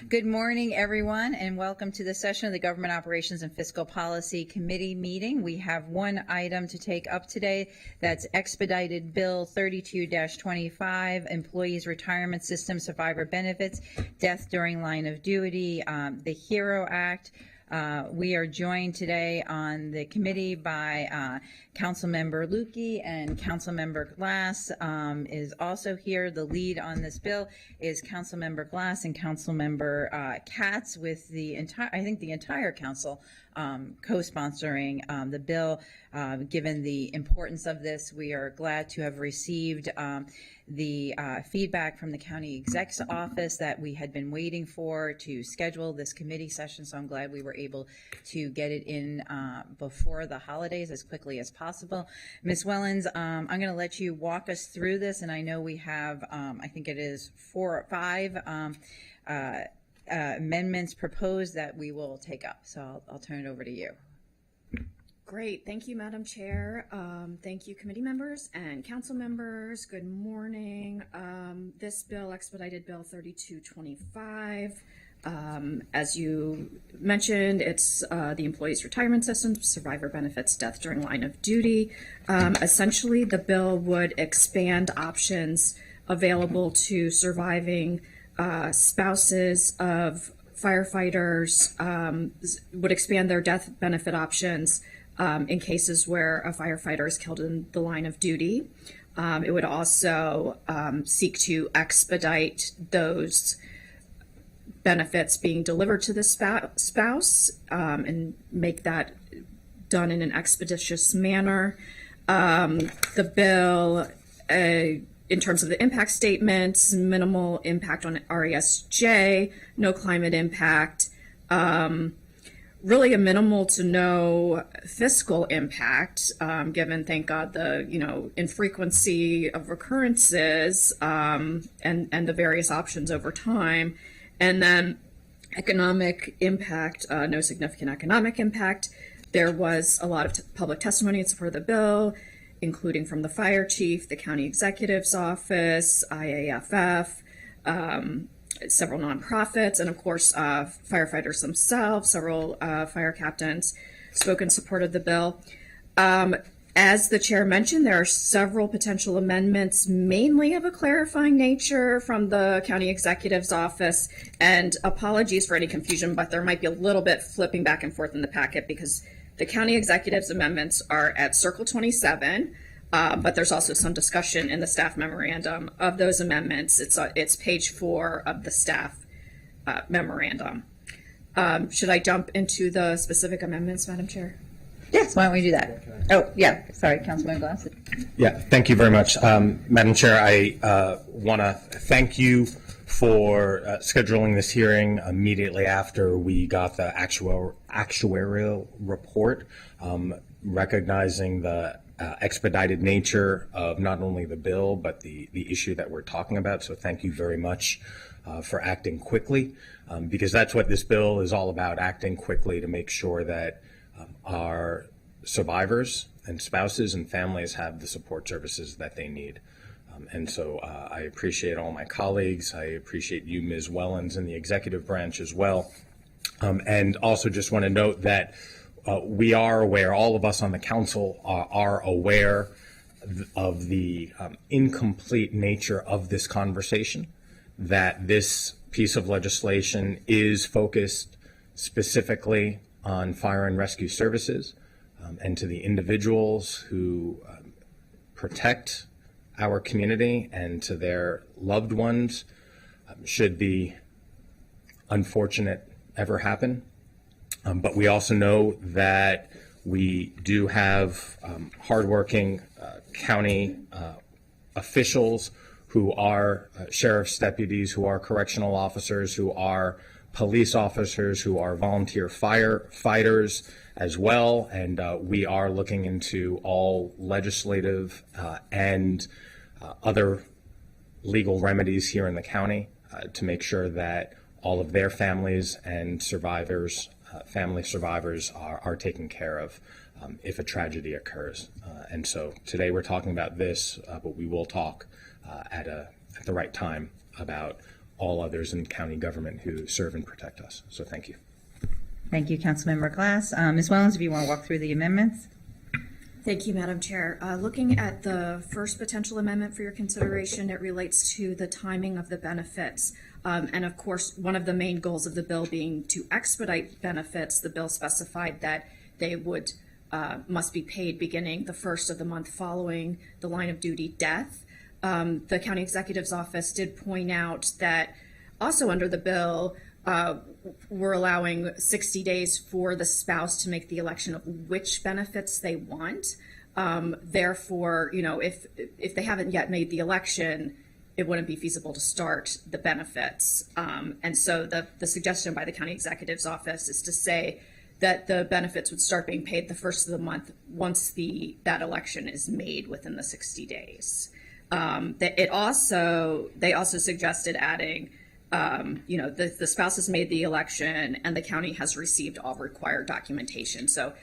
Good morning, everyone, and welcome to the session of the Government Operations and Fiscal Policy Committee meeting. We have one item to take up today. That's expedited Bill 32-25, Employees Retirement System Survivor Benefits, Death During Line of Duty, the HERO Act. We are joined today on the committee by Councilmember Lukey, and Councilmember Glass is also here. The lead on this bill is Councilmember Glass and Councilmember Katz, with the entire council co-sponsoring the bill. Given the importance of this, we are glad to have received the feedback from the county exec's office that we had been waiting for to schedule this committee session. So I'm glad we were able to get it in before the holidays as quickly as possible. Ms. Wellens, I'm going to let you walk us through this, and I know we have, I think it is 4 or 5 amendments proposed that we will take up. So I'll turn it over to you. Great. Thank you, Madam Chair. Thank you, committee members and council members. Good morning. This bill, Expedited Bill 3225, as you mentioned, it's the Employees Retirement System, Survivor Benefits, Death During Line of Duty. Essentially, the bill would expand options available to surviving spouses of firefighters, would expand their death benefit options in cases where a firefighter is killed in the line of duty. It would also seek to expedite those benefits being delivered to the spouse and make that done in an expeditious manner. The bill, in terms of the impact statements, minimal impact on RESJ, no climate impact, really a minimal to no fiscal impact, given, thank God, the infrequency of recurrences and the various options over time. And then economic impact, no significant economic impact. There was a lot of public testimony in support of the bill, including from the fire chief, the county executive's office, IAFF, several nonprofits, and of course firefighters themselves. Several fire captains spoke in support of the bill. As the chair mentioned, there are several potential amendments, mainly of a clarifying nature from the county executive's office. And apologies for any confusion, but there might be a little bit flipping back and forth in the packet because the county executive's amendments are at Circle 27, but there's also some discussion in the staff memorandum of those amendments. It's page 4 of the staff memorandum. Should I jump into the specific amendments, Madam Chair? Yes, why don't we do that? Oh, yeah, sorry, Councilman Glass. Yeah, thank you very much. Madam Chair, I want to thank you for scheduling this hearing immediately after we got the actuarial report, recognizing the expedited nature of not only the bill, but the issue that we're talking about. So thank you very much for acting quickly, because that's what this bill is all about, acting quickly to make sure that our survivors and spouses and families have the support services that they need. And so I appreciate all my colleagues. I appreciate you, Ms. Wellens, in the executive branch as well. And also just want to note that we are aware, all of us on the council are aware of the incomplete nature of this conversation, that this piece of legislation is focused specifically on fire and rescue services, and to the individuals who protect our community and to their loved ones should the unfortunate ever happen. But we also know that we do have hardworking county officials who are sheriff's deputies, who are correctional officers, who are police officers, who are volunteer firefighters as well. And we are looking into all legislative and other legal remedies here in the county to make sure that all of their families and survivors, family survivors are taken care of if a tragedy occurs. And so today we're talking about this, but we will talk at the right time about all others in county government who serve and protect us. So thank you. Thank you, Councilmember Glass. Ms. Wellens, if you want to walk through the amendments. Thank you, Madam Chair. Looking at the first potential amendment for your consideration, it relates to the timing of the benefits. And of course, one of the main goals of the bill being to expedite benefits, the bill specified that they would must be paid beginning the first of the month following the line of duty death. The county executive's office did point out that also under the bill, we're allowing 60 days for the spouse to make the election of which benefits they want. Therefore, if they haven't yet made the election, it wouldn't be feasible to start the benefits. And so the suggestion by the county executive's office is to say that the benefits would start being paid the first of the month once that election is made within the 60 days. They also suggested adding, the spouse has made the election and the county has received all required documentation. So,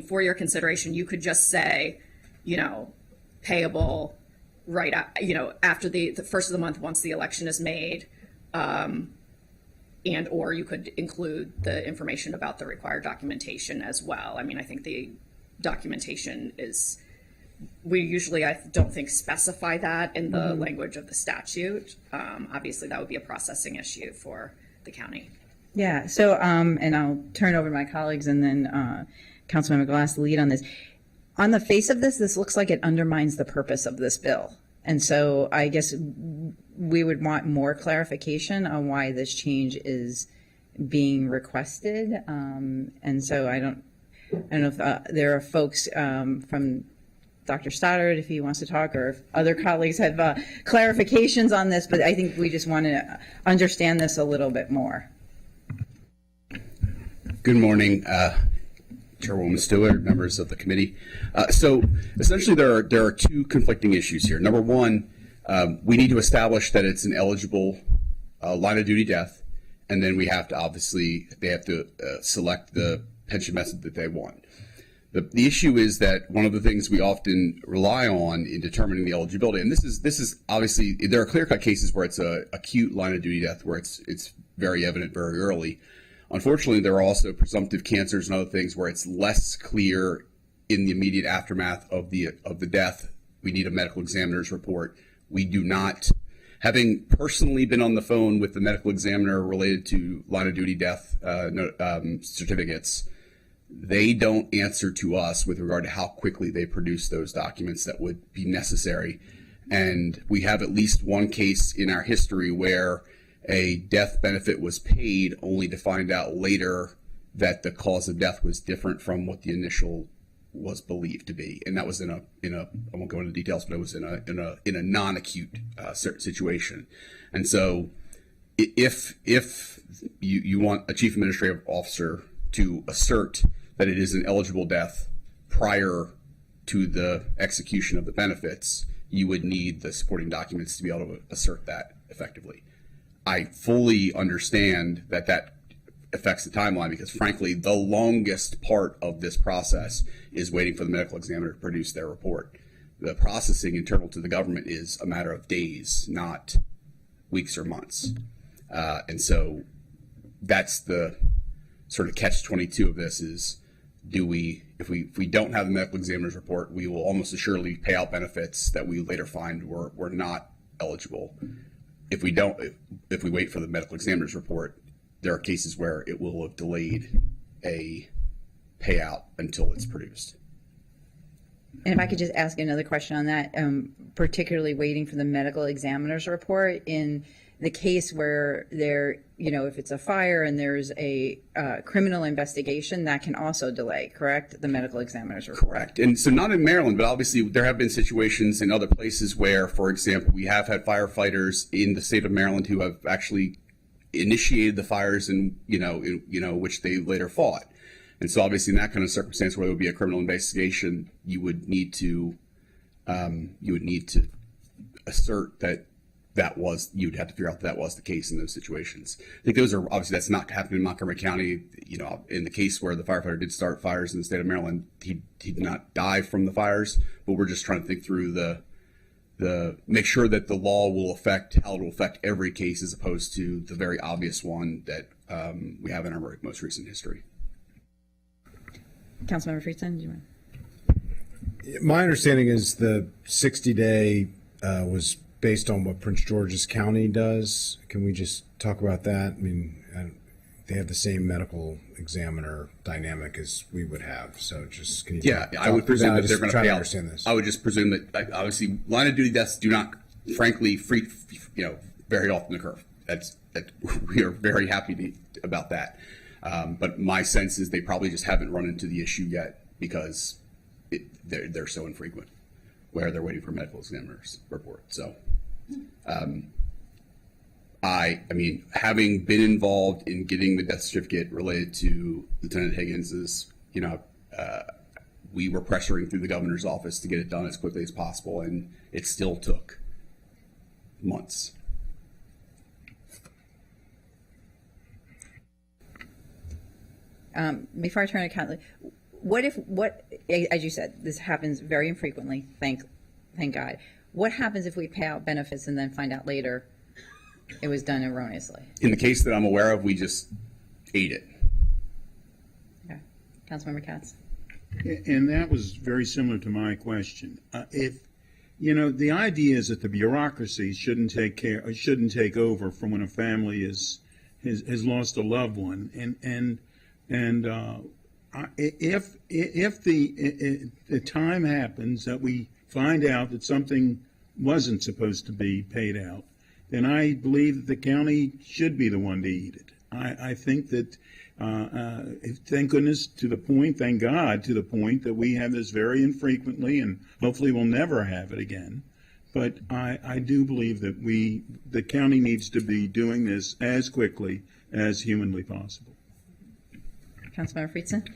for your consideration, you could just say, payable right, after the first of the month once the election is made, and or you could include the information about the required documentation as well. I think the documentation is, we usually, I don't think, specify that in the language of the statute. Obviously, that would be a processing issue for the county. Yeah, so, and I'll turn over to my colleagues and then Councilmember Glass to lead on this. On the face of this looks like it undermines the purpose of this bill. And so I guess we would want more clarification on why this change is being requested. And so I don't know if there are folks from Dr. Stoddard, if he wants to talk, or if other colleagues have clarifications on this, but I think we just want to understand this a little bit more. Good morning, Chairwoman Stewart, members of the committee. So essentially there are two conflicting issues here. Number one, we need to establish that it's an eligible line of duty death, and then they have to select the pension method that they want. The issue is that one of the things we often rely on in determining the eligibility, and this is obviously, there are clear-cut cases where it's a acute line of duty death where it's very evident very early. Unfortunately, there are also presumptive cancers and other things where it's less clear in the immediate aftermath of the death. We need a medical examiner's report. We do not, having personally been on the phone with the medical examiner related to line of duty death certificates, they don't answer to us with regard to how quickly they produce those documents that would be necessary. And we have at least one case in our history where a death benefit was paid only to find out later that the cause of death was different from what the initial was believed to be. And that was in a I won't go into details, but it was in a non-acute situation. And so if you want a chief administrative officer to assert that it is an eligible death prior to the execution of the benefits, you would need the supporting documents to be able to assert that effectively. I fully understand that affects the timeline because, frankly, the longest part of this process is waiting for the medical examiner to produce their report. The processing internal to the government is a matter of days, not weeks or months. And so that's the sort of catch-22 of this is, if we don't have the medical examiner's report, we will almost assuredly pay out benefits that we later find were not eligible. If we wait for the medical examiner's report, there are cases where it will have delayed a payout until it's produced. And if I could just ask another question on that, particularly waiting for the medical examiner's report in the case where if it's a fire and there's a criminal investigation, that can also delay, correct? The medical examiner's report. Correct. And so not in Maryland, but obviously there have been situations in other places where, for example, we have had firefighters in the state of Maryland who have actually initiated the fires and, which they later fought. And so obviously in that kind of circumstance where there would be a criminal investigation, you would need to assert you'd have to figure out that was the case in those situations. I think those are, obviously that's not happening in Montgomery County. In the case where the firefighter did start fires in the state of Maryland, he did not die from the fires, but we're just trying to think through the make sure that the law will affect how it will affect every case as opposed to the very obvious one that we have in our most recent history. Councilmember Friedson, do you want? My understanding is the 60-day was based on what Prince George's County does. Can we just talk about that? I mean, they have the same medical examiner dynamic as we would have. So just can you? Yeah, I would presume that they're going to pay out. Understand this. I would just presume that obviously line of duty deaths do not, frankly, very often occur. We are very happy about that. But my sense is they probably just haven't run into the issue yet because they're so infrequent, where they're waiting for medical examiner's report. So, I mean, having been involved in getting the death certificate related to Lieutenant Higgins's, we were pressuring through the governor's office to get it done as quickly as possible, and it still took months. Before I turn to Catley, what as you said, this happens very infrequently, thank God. What happens if we pay out benefits and then find out later it was done erroneously? In the case that I'm aware of, we just ate it. Okay. Councilmember Katz. And that was very similar to my question. The idea is that the bureaucracy shouldn't take over from when a family has lost a loved one, if the time happens that we find out that something wasn't supposed to be paid out, then I believe that the county should be the one to eat it. I think that, thank goodness thank God to the point that we have this very infrequently, and hopefully we'll never have it again. But I do believe that the county needs to be doing this as quickly as humanly possible. Councilmember Friedson?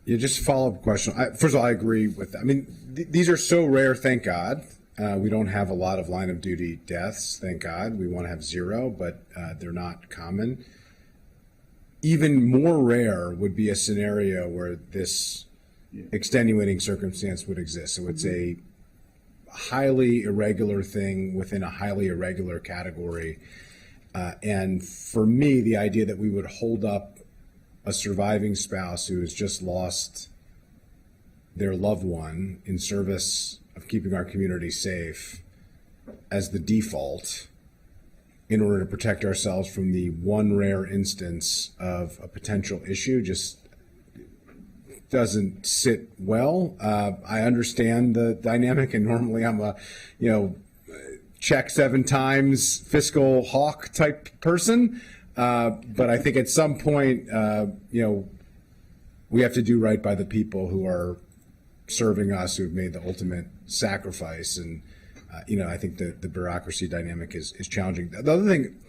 Yeah, just a follow-up question. First of all, I agree with that. I mean, these are so rare, thank God. We don't have a lot of line of duty deaths, thank God. We want to have zero, but they're not common. Even more rare would be a scenario where this extenuating circumstance would exist. So it's a highly irregular thing within a highly irregular category. And for me, the idea that we would hold up a surviving spouse who has just lost their loved one in service of keeping our community safe as the default in order to protect ourselves from the one rare instance of a potential issue just doesn't sit well. I understand the dynamic, and normally I'm a, check 7 times fiscal hawk type person. But I think at some point, we have to do right by the people who are serving us, who have made the ultimate sacrifice. And, I think the bureaucracy dynamic is challenging. The other thing,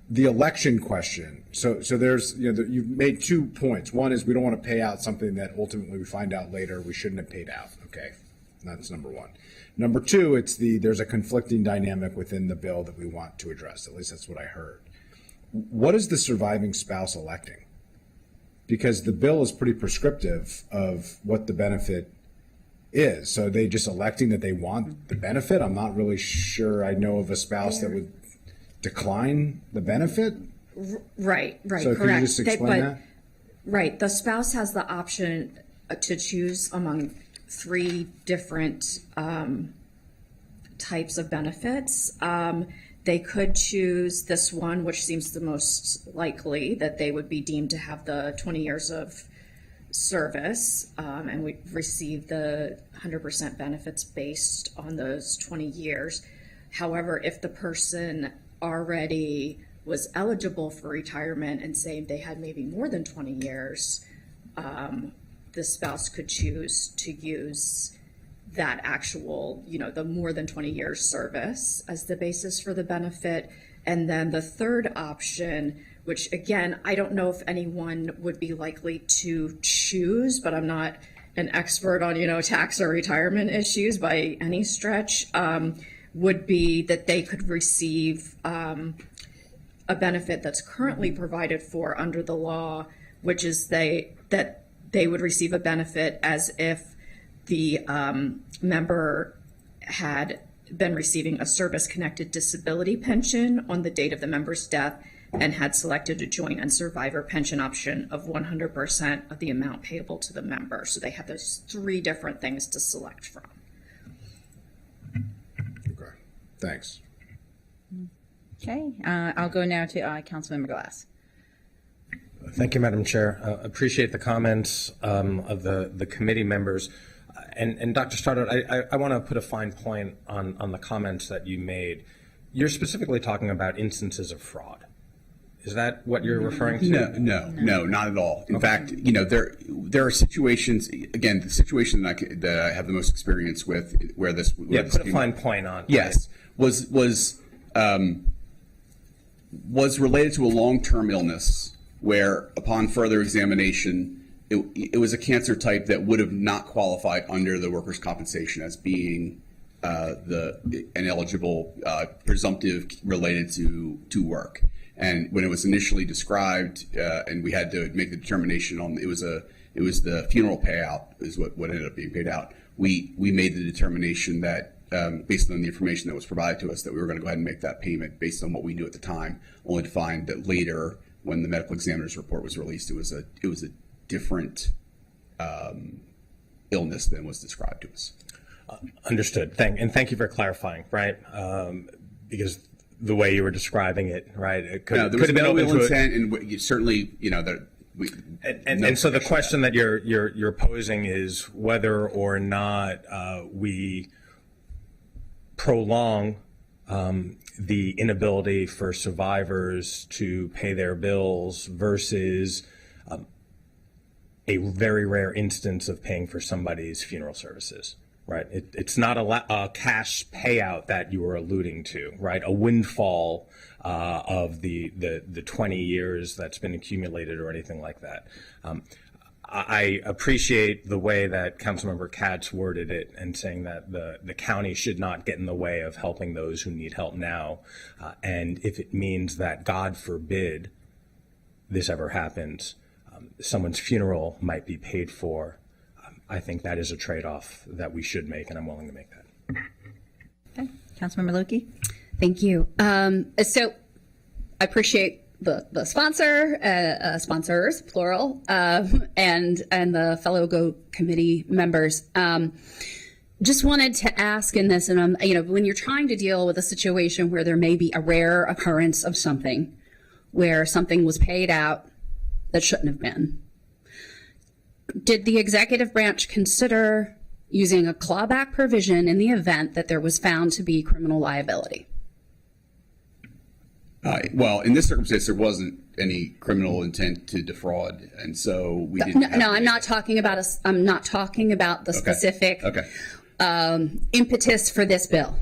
the election question. So there's, you've made 2 points. One is we don't want to pay out something that ultimately we find out later we shouldn't have paid out. Okay. That's number one. Number two, there's a conflicting dynamic within the bill that we want to address. At least that's what I heard. What is the surviving spouse electing? Because the bill is pretty prescriptive of what the benefit is. So are they just electing that they want the benefit? I'm not really sure I know of a spouse that would decline the benefit. Right, So correct. can you just explain that? Right, the spouse has the option to choose among 3 different types of benefits. They could choose this one, which seems the most likely, that they would be deemed to have the 20 years of service, and we receive the 100% benefits based on those 20 years. However, if the person already was eligible for retirement and say they had maybe more than 20 years, the spouse could choose to use that actual, the more than 20 years service as the basis for the benefit. And then the third option, which again, I don't know if anyone would be likely to choose, but I'm not an expert on, tax or retirement issues by any stretch, would be that they could receive a benefit that's currently provided for under the law, which is that they would receive a benefit as if the member had been receiving a service-connected disability pension on the date of the member's death and had selected a joint and survivor pension option of 100% of the amount payable to the member. So they have those three different things to select from. Okay, thanks. Okay, I'll go now to Councilmember Glass. Thank you, Madam Chair. Appreciate the comments of the committee members. And Dr. Stoddard, I want to put a fine point on the comments that you made. You're specifically talking about instances of fraud. Is that what you're referring to? No, not at all. In fact, there are situations. Again, the situation that I have the most experience with, where this Put a fine point on. Yes, right? was related to a long-term illness where, upon further examination, it was a cancer type that would have not qualified under the workers' compensation as being an eligible presumptive related to work. And when it was initially described, and we had to make the determination on it was the funeral payout is what ended up being paid out. We made the determination that based on the information that was provided to us that we were going to go ahead and make that payment based on what we knew at the time, only to find that later, when the medical examiner's report was released, it was a different illness than was described to us. Understood. Thank you for clarifying, right? Because the way you were describing it, right? It could have been no open ill to intent, and certainly, that. And so the question that you're posing is whether or not we prolong the inability for survivors to pay their bills versus a very rare instance of paying for somebody's funeral services, right? It's not a cash payout that you were alluding to, right? A windfall of the 20 years that's been accumulated or anything like that. I appreciate the way that Councilmember Katz worded it and saying that the county should not get in the way of helping those who need help now. And if it means that, God forbid, this ever happens, someone's funeral might be paid for, I think that is a trade-off that we should make, and I'm willing to make that. Okay, Councilmember Loki. Thank you. So I appreciate the sponsors, plural, and the fellow Go committee members. Just wanted to ask in this, and when you're trying to deal with a situation where there may be a rare occurrence of something, where something was paid out that shouldn't have been, did the executive branch consider using a clawback provision in the event that there was found to be criminal liability? Well, in this circumstance, there wasn't any criminal intent to defraud, and so we didn't. No, I'm not talking about I'm not talking about the specific impetus for this bill.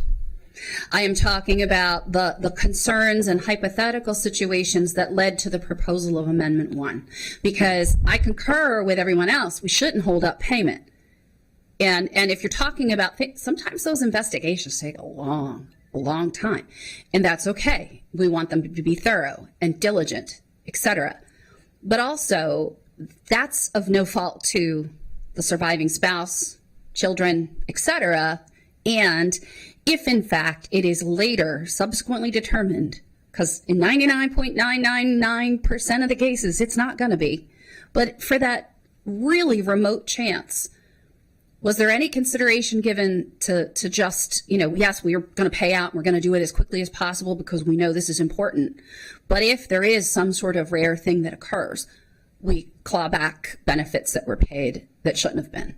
I am talking about the concerns and hypothetical situations that led to the proposal of Amendment 1, because I concur with everyone else. We shouldn't hold up payment, and if you're talking about sometimes those investigations take a long time, and that's okay. We want them to be thorough and diligent, etc. But also, that's of no fault to the surviving spouse, children, etc. And if in fact it is later subsequently determined, because in 99.999% of the cases it's not going to be, but for that really remote chance, was there any consideration given to just, yes, we are going to pay out and we're going to do it as quickly as possible because we know this is important. But if there is some sort of rare thing that occurs, we claw back benefits that were paid that shouldn't have been.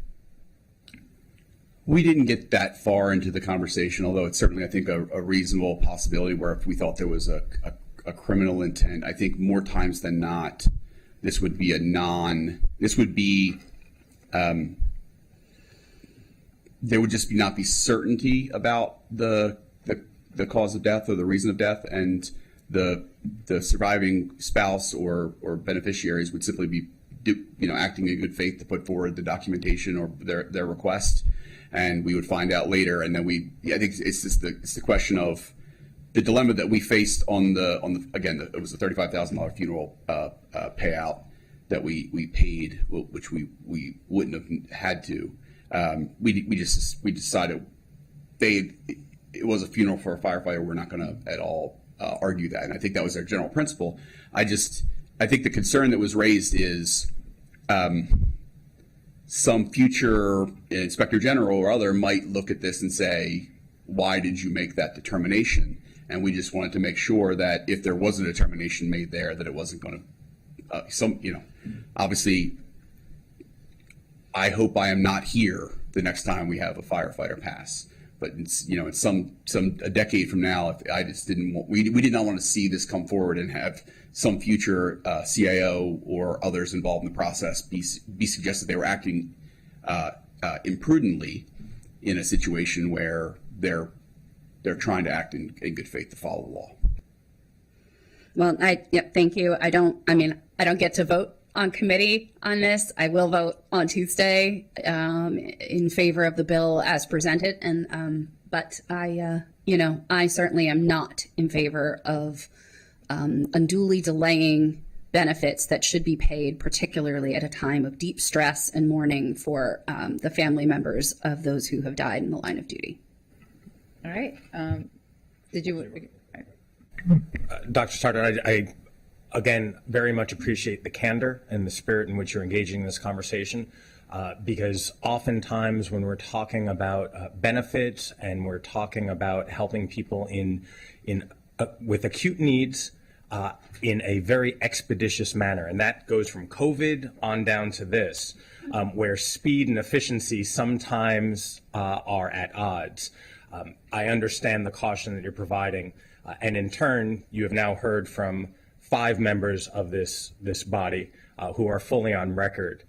We didn't get that far into the conversation, although it's certainly, I think, a reasonable possibility where if we thought there was a criminal intent, I think more times than not, this would be there would just not be certainty about the cause of death or the reason of death, and the surviving spouse or beneficiaries would simply be acting in good faith to put forward the documentation or their request, and we would find out later. And then I think it's just the question of the dilemma that we faced on the it was the $35,000 funeral payout that we paid, which we wouldn't have had to. We decided it was a funeral for a firefighter, we're not going to at all argue that. And I think that was their general principle. I think the concern that was raised is some future inspector general or other might look at this and say, why did you make that determination? And we just wanted to make sure that if there was a determination made there, that it wasn't going to, obviously, I hope I am not here the next time we have a firefighter pass. But it's, a decade from now, if I just didn't want, we did not want to see this come forward and have some future CIO or others involved in the process be suggested they were acting imprudently in a situation where they're trying to act in good faith to follow the law. Well, thank you. I don't get to vote on committee on this. I will vote on Tuesday in favor of the bill as presented, but I certainly am not in favor of unduly delaying benefits that should be paid, particularly at a time of deep stress and mourning for the family members of those who have died in the line of duty. All right. Did you? Dr. Sartor, I again very much appreciate the candor and the spirit in which you're engaging in this conversation, because oftentimes when we're talking about benefits and we're talking about helping people with acute needs in a very expeditious manner, and that goes from COVID on down to this, where speed and efficiency sometimes are at odds. I understand the caution that you're providing, and in turn, you have now heard from 5 members of this body who are fully on record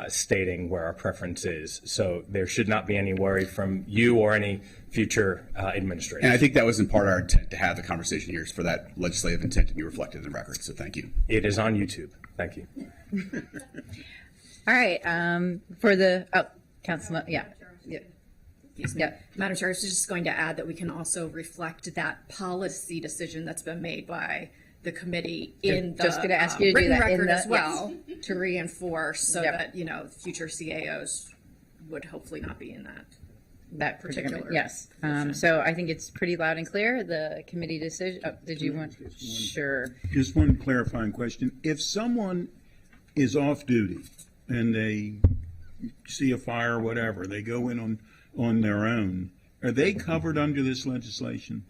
stating where our preference is. So there should not be any worry from you or any future administrators. And I think that was in part our intent to have the conversation here, is for that legislative intent to be reflected in the record. So thank you. It is on YouTube. Thank you. All right. For the Councilman, yeah. Madam Chair, I was just going to add that we can also reflect that policy decision that's been made by the committee in the Just going to ask you to do written that in record the- as well, to reinforce so Yep. that, future CAOs would hopefully not be in that particular. particular Yes. So I think it's pretty loud and clear, the committee decision. Oh, did you want? Sure. Just one clarifying question. If someone is off duty and they see a fire or whatever, they go in on their own, are they covered under this legislation?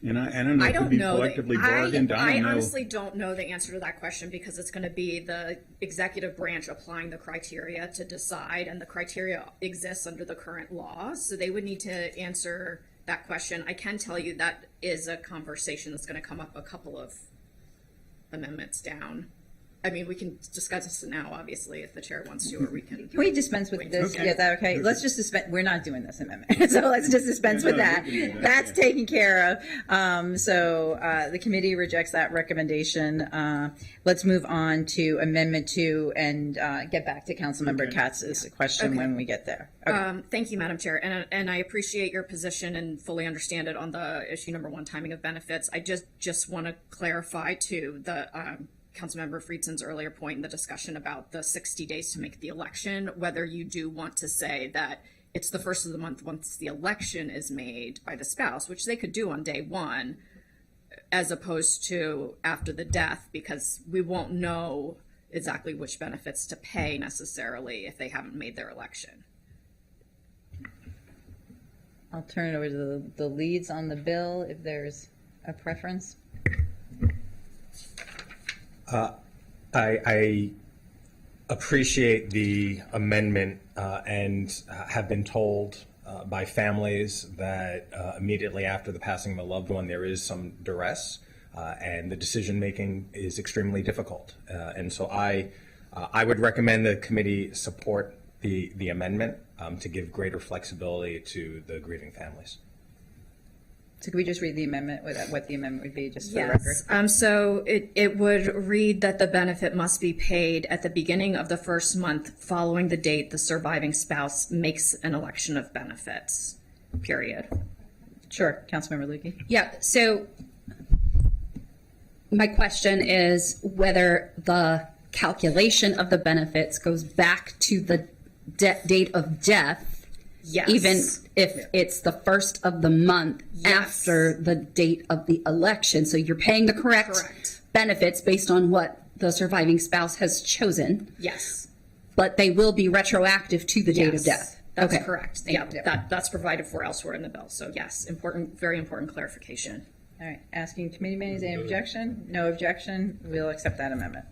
And I don't know I if it could don't be know. collectively bargained. I I don't know. honestly don't know the answer to that question, because it's going to be the executive branch applying the criteria to decide, and the criteria exists under the current law. So they would need to answer that question. I can tell you that is a conversation that's going to come up a couple of amendments down. I mean, we can discuss this now, obviously, if the chair wants to, or we can. Can we dispense with this? Okay. Yeah, that okay? Let's just dispense. We're not doing this amendment, so let's just dispense with that. That's taken care of. So the committee rejects that recommendation. Let's move on to Amendment 2 and get back to Councilmember Katz's question when we get there. Okay. Thank you, Madam Chair, and I appreciate your position and fully understand it on the issue number 1, timing of benefits. I just want to clarify too the Councilmember Friedson's earlier point in the discussion about the 60 days to make the election, whether you do want to say that it's the first of the month once the election is made by the spouse, which they could do on day 1, as opposed to after the death, because we won't know exactly which benefits to pay necessarily if they haven't made their election. I'll turn it over to the leads on the bill if there's a preference. I appreciate the amendment and have been told by families that immediately after the passing of a loved one, there is some duress and the decision making is extremely difficult. And so I would recommend the committee support the amendment to give greater flexibility to the grieving families. So could we just read the amendment, what the amendment would be, just for the record? Yes. So it would read that the benefit must be paid at the beginning of the first month following the date the surviving spouse makes an election of benefits, period. Sure. Councilmember Lukey. Yeah, so my question is whether the calculation of the benefits goes back to the date of death Yes. Even if it's the first of the month after the date of the election. So you're paying the correct benefits based on what the surviving spouse has chosen, Yes. but they will be retroactive to the date of death. That's Okay. correct. Yeah, that's provided for elsewhere in the bill. So yes, important, very important clarification. All right, asking committee members, any objection? No objection, we'll accept that amendment.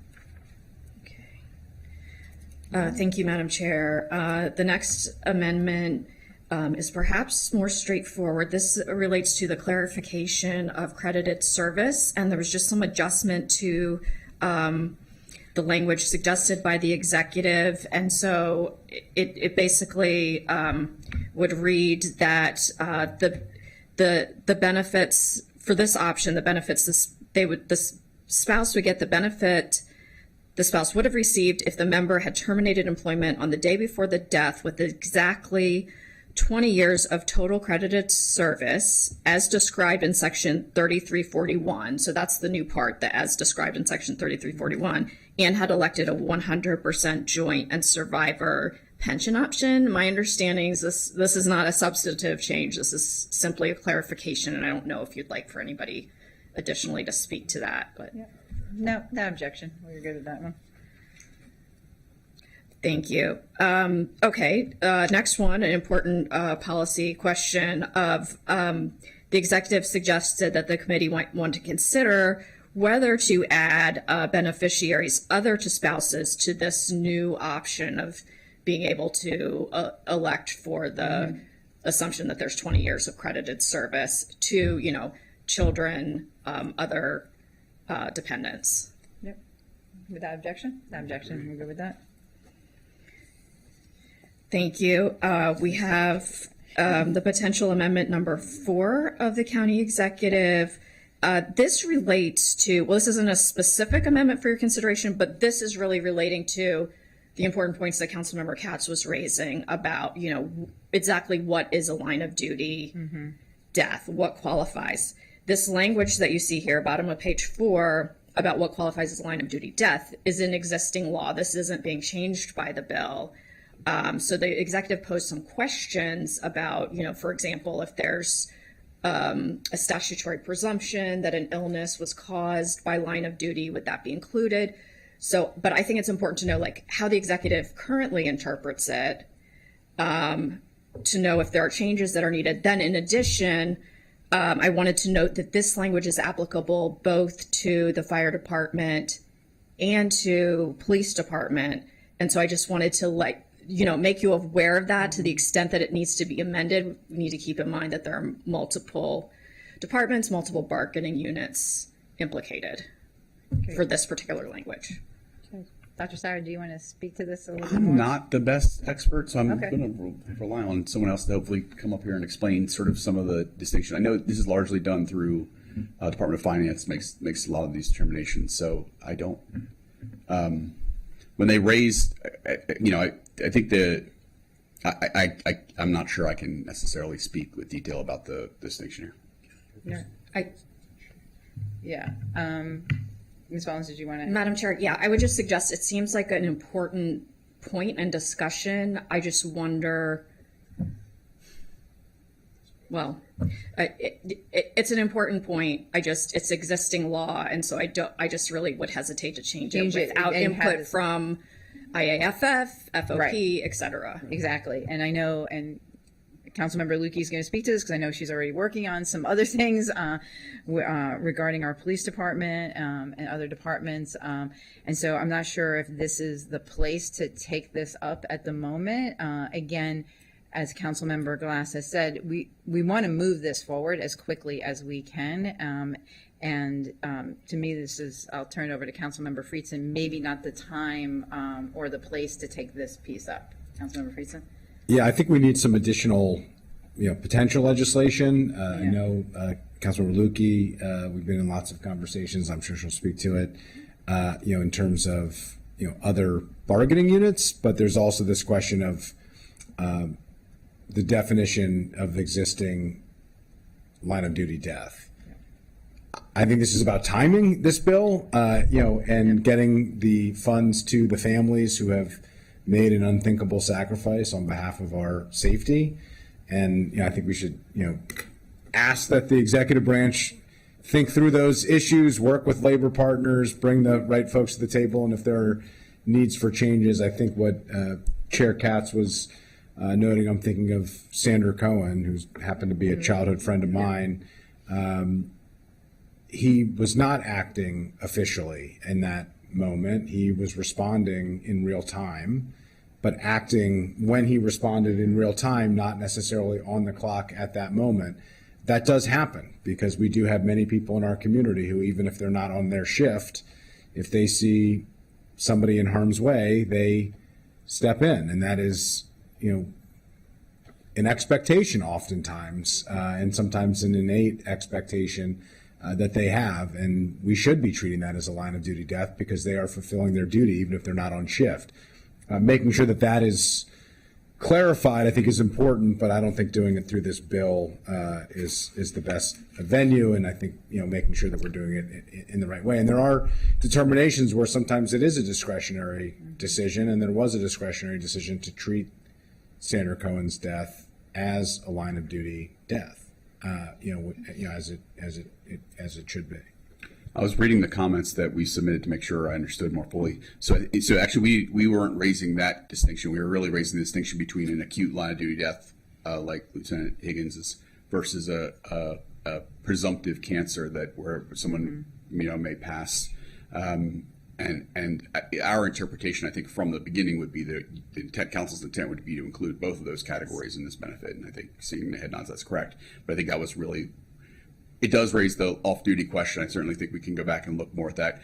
Thank you, Madam Chair. The next amendment is perhaps more straightforward. This relates to the clarification of credited service, and there was just some adjustment to the language suggested by the executive. And so it basically would read that the benefits for this option, the benefits the spouse would get the benefit the spouse would have received if the member had terminated employment on the day before the death with exactly 20 years of total credited service as described in section 3341. So that's the new part, that as described in section 3341, and had elected a 100% joint and survivor pension option. My understanding is this is not a substantive change. This is simply a clarification, and I don't know if you'd like for anybody additionally to speak to that, but. Yeah. No objection, we're good with that one. Thank you. Okay, next one, an important policy question of the executive suggested that the committee might want to consider whether to add beneficiaries other to spouses to this new option of being able to elect for the assumption that there's 20 years of credited service to, children, other dependents. Yep. Without objection? No objection, we're good with that. Thank you. We have the potential amendment number 4 of the county executive. This relates to, well, this isn't a specific amendment for your consideration, but this is really relating to the important points that Councilmember Katz was raising about, exactly what is a line of duty death, what qualifies. This language that you see here, bottom of page 4, about what qualifies as a line of duty death is an existing law. This isn't being changed by the bill. So the executive posed some questions about, for example, if there's a statutory presumption that an illness was caused by line of duty, would that be included? So, but I think it's important to know, how the executive currently interprets it, to know if there are changes that are needed. Then in addition, I wanted to note that this language is applicable both to the fire department and to police department. And so I just wanted to make you aware of that to the extent that it needs to be amended. We need to keep in mind that there are multiple departments, multiple bargaining units implicated for this particular language. Okay. Dr. Sauer, do you want to speak to this a little bit I'm more? not the best expert, so I'm Okay. going to rely on someone else to hopefully come up here and explain sort of some of the distinction. I know this is largely done through Department of Finance makes a lot of these determinations. So I don't. When they raised, I think I'm not sure I can necessarily speak with detail about the distinction here. Yeah. Ms. Collins, did you want to? Madam Chair, yeah, I would just suggest it seems like an important point and discussion. I just wonder, well, it's an important point. It's existing law, and so I just really would hesitate to change it without and have input this- from IAFF, FOP, Right. et cetera. Exactly. And I know, and Councilmember Lukey is going to speak to this because I know she's already working on some other things regarding our police department and other departments. And so I'm not sure if this is the place to take this up at the moment. Again, as Councilmember Glass has said, we want to move this forward as quickly as we can. To me, I'll turn it over to Councilmember Friedson, maybe not the time or the place to take this piece up. Councilmember Friedson? Yeah, I think we need some additional, potential legislation. I know Councilmember Lukey, we've been in lots of conversations. I'm sure she'll speak to it, in terms of, other bargaining units. But there's also this question of the definition of existing line of duty death. I think this is about timing this bill, and getting the funds to the families who have made an unthinkable sacrifice on behalf of our safety. And I think we should, ask that the executive branch think through those issues, work with labor partners, bring the right folks to the table. And if there are needs for changes, I think what Chair Katz was noting, I'm thinking of Sandra Cohen, who's happened to be a childhood friend of mine. He was not acting officially in that moment. He was responding in real time, but acting when he responded in real time, not necessarily on the clock at that moment. That does happen because we do have many people in our community who, even if they're not on their shift, if they see somebody in harm's way, they step in. And that is, an expectation oftentimes, and sometimes an innate expectation that they have. And we should be treating that as a line of duty death because they are fulfilling their duty, even if they're not on shift. Making sure that that is clarified, I think, is important, but I don't think doing it through this bill is the best venue. And I think, making sure that we're doing it in the right way. And there are determinations where sometimes it is a discretionary decision, and there was a discretionary decision to treat Sandra Cohen's death as a line of duty death, as it should be. I was reading the comments that we submitted to make sure I understood more fully. So actually, we weren't raising that distinction. We were really raising the distinction between an acute line of duty death, like Lieutenant Higgins's, versus a presumptive cancer where someone may pass. And our interpretation, I think, from the beginning would be the council's intent would be to include both of those categories in this benefit. And I think, seeing the head nods, that's correct. But I think that was really. It does raise the off-duty question. I certainly think we can go back and look more at that.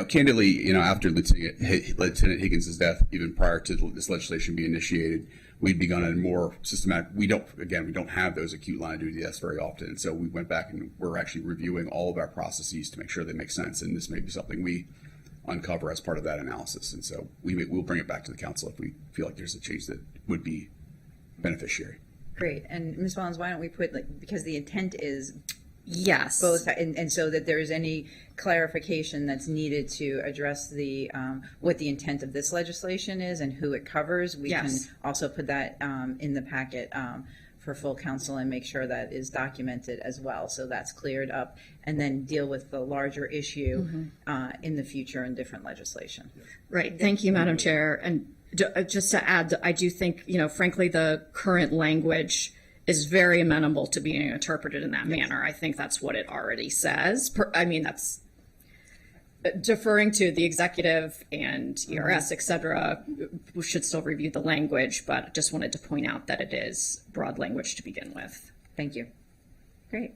Candidly, after Lieutenant Higgins' death, even prior to this legislation being initiated, we'd begun a more systematic. We don't have those acute line of duty deaths very often, and so we went back and we're actually reviewing all of our processes to make sure they make sense. And this may be something we uncover as part of that analysis. And so we'll bring it back to the council if we feel like there's a change that would be beneficiary. Great. And Ms. Mullins, why don't we put, because the intent is Yes. both, and so that there's any clarification that's needed to address the what the intent of this legislation is and who it covers, we can also put that in the packet for full council and make sure that is documented as well, so that's cleared up, and then deal with the larger issue in the future in different legislation. Right. Thank you, Madam Chair. And just to add, I do think, frankly, the current language is very amenable to being interpreted in that manner. I think that's what it already says. That's deferring to the executive and ERS, et cetera. We should still review the language, but just wanted to point out that it is broad language to begin with. Thank you. Great.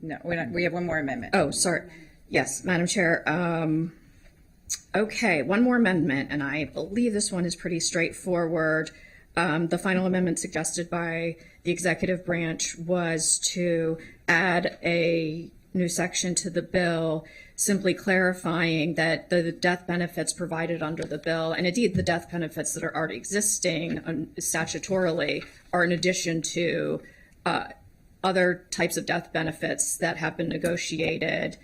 No, we're not. We have one more amendment. Oh, sorry. Yes, Madam Chair. Okay, one more amendment, and I believe this one is pretty straightforward. The final amendment suggested by the executive branch was to add a new section to the bill, simply clarifying that the death benefits provided under the bill, and indeed the death benefits that are already existing statutorily, are in addition to other types of death benefits that have been negotiated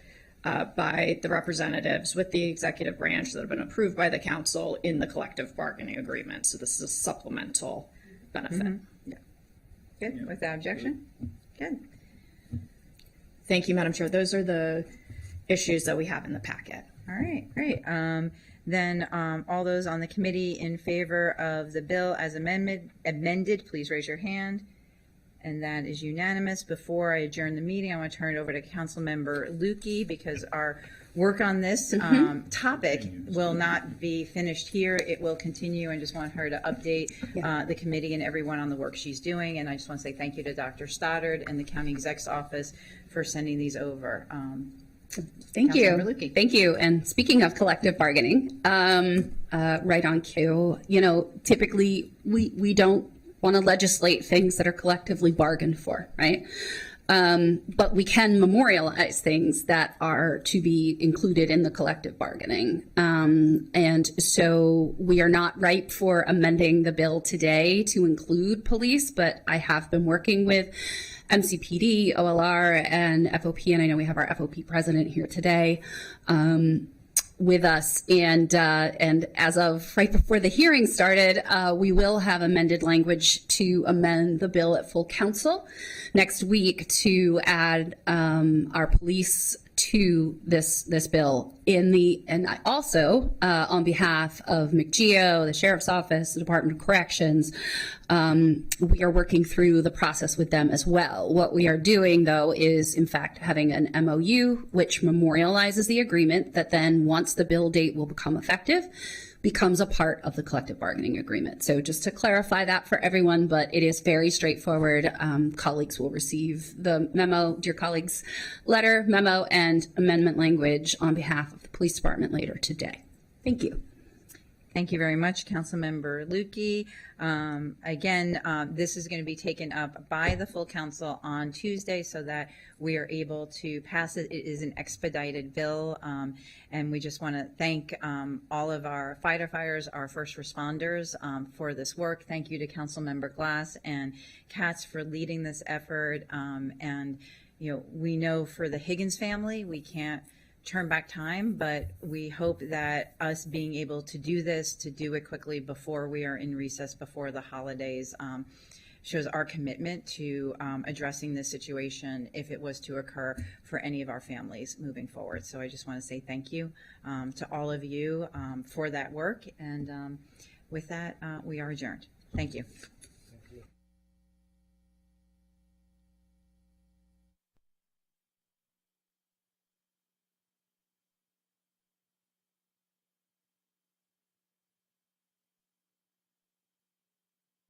by the representatives with the executive branch that have been approved by the council in the collective bargaining agreement. So this is a supplemental benefit. Yeah. Good. Without objection? Good. Thank you, Madam Chair. Those are the issues that we have in the packet. All right, great. Then all those on the committee in favor of the bill as amended, please raise your hand. And that is unanimous. Before I adjourn the meeting, I want to turn it over to Councilmember Lukey because our work on this topic will not be finished here. It will continue, and just want her to update the committee and everyone on the work she's doing. And I just want to say thank you to Dr. Stoddard and the County Exec's office for sending these over. Thank you. Councilmember Lukey. Thank you. And speaking of collective bargaining, right on cue, typically we don't want to legislate things that are collectively bargained for, right? But we can memorialize things that are to be included in the collective bargaining. And so we are not ripe for amending the bill today to include police, but I have been working with MCPD, OLR, and FOP, and I know we have our FOP president here today, with us, and as of right before the hearing started, we will have amended language to amend the bill at full council next week to add our police to this bill and I also on behalf of McGeo, the Sheriff's Office, the Department of Corrections, we are working through the process with them as well. What we are doing though is in fact having an MOU which memorializes the agreement that then once the bill date will become effective becomes a part of the collective bargaining agreement. So just to clarify that for everyone, but it is very straightforward. Colleagues will receive the memo, dear colleagues, letter, memo, and amendment language on behalf of the police department later today. Thank you. Thank you very much, Councilmember Lukey. Again, this is going to be taken up by the full council on Tuesday so that we are able to pass it. It is an expedited bill, and we just want to thank all of our firefighters, our first responders for this work. Thank you to Councilmember Glass and Katz for leading this effort. And, you know, we know for the Higgins family, we can't turn back time, but we hope that us being able to do this, to do it quickly before we are in recess, before the holidays, shows our commitment to addressing this situation if it was to occur for any of our families moving forward. So I just want to say thank you to all of you for that work. And with that, we are adjourned. Thank you.